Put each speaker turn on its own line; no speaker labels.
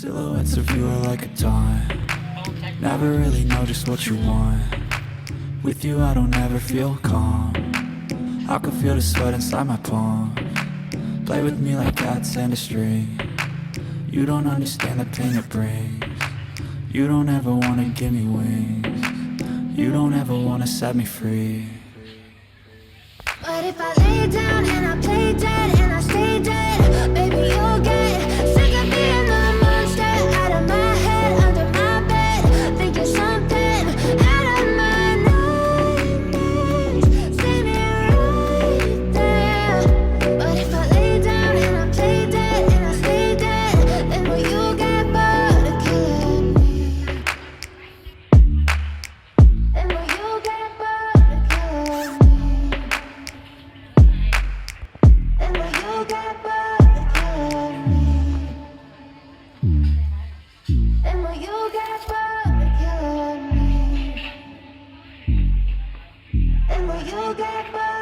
Silhouettes of you are like a taunt. Never really know just what you want. With you I don't ever feel calm. I can feel the sweat inside my palm. Play with me like cats and a string. You don't understand the pain it brings. You don't ever wanna give me wings. You don't ever wanna set me free.
But if I lay down and I play dead and I stay dead, baby, you'll get sick of being the monster out of my head, under my bed, thinking something out of my nightmares. See me right there. But if I lay down and I play dead and I stay dead, then will you get bored of killing me? Then will you get bored of killing me? And will you get bored of killing me? And will you get bored of killing me? And will you get bored?